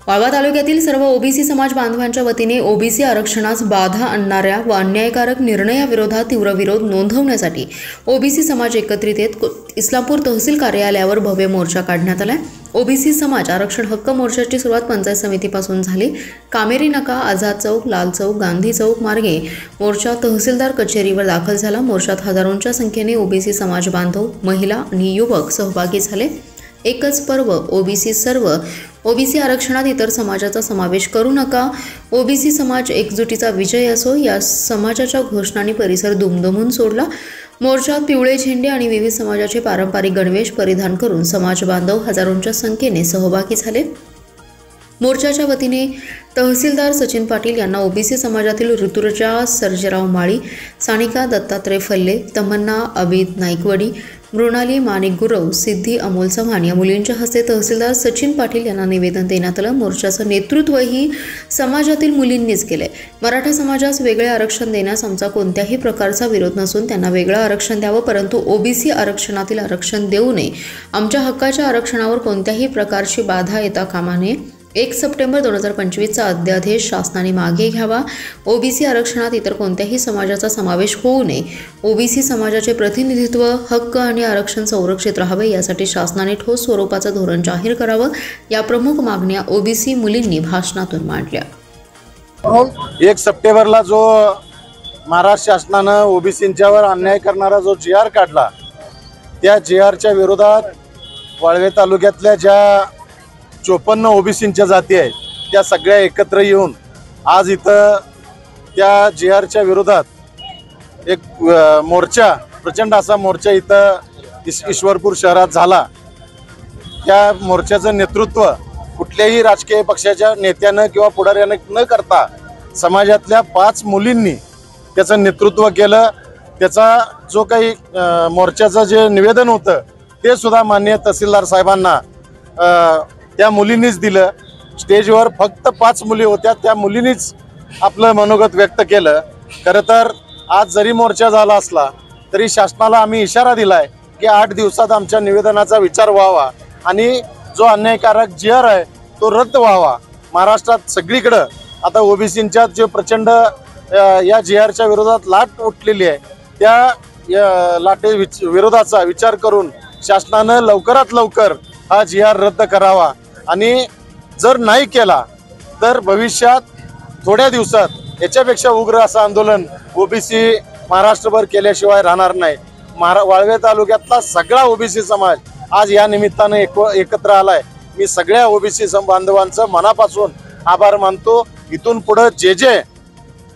वाळवा तालुक्यातील सर्व ओबीसी समाज बांधवांच्या वतीने ओबीसी आरक्षणास बाधा आणणाऱ्या व अन्यायकारक निर्णयाविरोधात तीव्र विरोध नोंदवण्यासाठी ओबीसी समाज एकत्रित येत इस्लामपूर तहसील कार्यालयावर भव्य मोर्चा काढण्यात आला। ओबीसी समाज आरक्षण हक्क मोर्चाची सुरुवात पंचायत समितीपासून झाली। कामेरी नाका, आझाद चौक, लाल चौक, गांधी चौक मार्गे मोर्चा तहसीलदार कचेरीवर दाखल झाला। मोर्चात हजारोंच्या संख्येने ओबीसी समाज बांधव, महिला आणि युवक सहभागी झाले। एकच पर्व ओबीसी सर्व, ओबीसी आरक्षणात इतर समाजाचा समावेश करू नका, ओबीसी समाज एकजुटीचा विजय असो या समाजाच्या घोषणांनी परिसर दुमदुमून सोडला। मोर्चात पिवळे झेंडे आणि विविध समाजाचे पारंपरिक गणवेश परिधान करून समाज बांधव हजारोंच्या संख्येने सहभागी झाले। मोर्चाच्या वतीने तहसीलदार सचिन पाटील यांना ओबीसी समाजातील ऋतुराजा सर्जेराव माळी, सानिका दत्तात्रय फल्ले, तमन्ना अबिद नाईकवडी, मृणाली माणिक गुरव, सिद्धी अमोल चव्हाण या मुलींच्या हस्ते तहसीलदार सचिन पाटील यांना निवेदन देण्यात आलं। मोर्चाचं नेतृत्वही समाजातील मुलींनीच केले। मराठा समाजास वेगळे आरक्षण देण्यास आमचा कोणत्याही प्रकारचा विरोध नसून त्यांना वेगळं आरक्षण द्यावं, परंतु ओबीसी आरक्षणातील आरक्षण देऊ नये। आमच्या हक्काच्या आरक्षणावर कोणत्याही प्रकारची बाधा येता कामा नये। 1 सप्टेंबर 2025चा अध्यादेश शासनाने मागे घ्यावा। ओबीसी आरक्षणात इतर कोणत्याही समाजाचा समावेश होऊ नये। ओबीसी समाजाचे प्रतिनिधित्व, हक्क आणि आरक्षण संरक्षित राहावे यासाठी शासनाने ठोस स्वरूपाचं धोरण जाहीर करावं या प्रमुख मागण्या ओबीसी मुलींनी भाषणातून मांडल्या। 1 सप्टेंबरला जो महाराष्ट्र शासनानं ओबीसींच्यावर अन्याय करणारा जो GR काढला, त्या GRच्या विरोधात वाळवे तालुक्यातल्या ज्या 54 ओबीसींच्या जाती आहेत त्या सगळ्या एकत्र येऊन आज इथं त्या GRच्या विरोधात एक मोर्चा, प्रचंड असा मोर्चा इथं ईश्वरपूर शहरात झाला। त्या मोर्चाचं नेतृत्व कुठल्याही राजकीय पक्षाच्या नेत्यानं किंवा पुढाऱ्यानं न करता समाजातल्या 5 मुलींनी त्याचं नेतृत्व केलं। त्याचा जो काही मोर्चाचं जे निवेदन होतं ते सुद्धा माननीय तहसीलदार साहेबांना त्या मुलींनीच दिलं। स्टेजवर फक्त 5 मुली होत्या, त्या मुलींनीच आपलं मनोगत व्यक्त केलं। खरं तर आज जरी मोर्चा झाला असला तरी शासनाला आम्ही इशारा दिलाय की 8 दिवसात आमच्या निवेदनाचा विचार व्हावा आणि जो अन्यायकारक GR आहे तो रद्द व्हावा। महाराष्ट्रात सगळीकडं आता ओबीसींच्या जे प्रचंड या GRच्या विरोधात लाट उठलेली आहे, त्या लाटे विरोधाचा विचार करून शासनानं लवकरात लवकर हा GR रद्द करावा आणि जर नाही केला तर भविष्यात थोड्या दिवसात याच्यापेक्षा उग्र असं आंदोलन ओबीसी महाराष्ट्रभर केल्याशिवाय राहणार नाही। वाळवे तालुक्यातला सगळा ओबीसी समाज आज या निमित्तानं एकत्र आलाय। मी सगळ्या ओबीसी बांधवांचं मनापासून आभार मानतो। इथून पुढे जे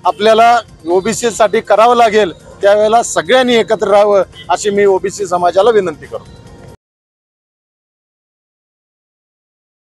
आपल्याला ओबीसी साठी करावं लागेल त्यावेळेला सगळ्यांनी एकत्र राहावं अशी मी ओबीसी समाजाला विनंती करतो।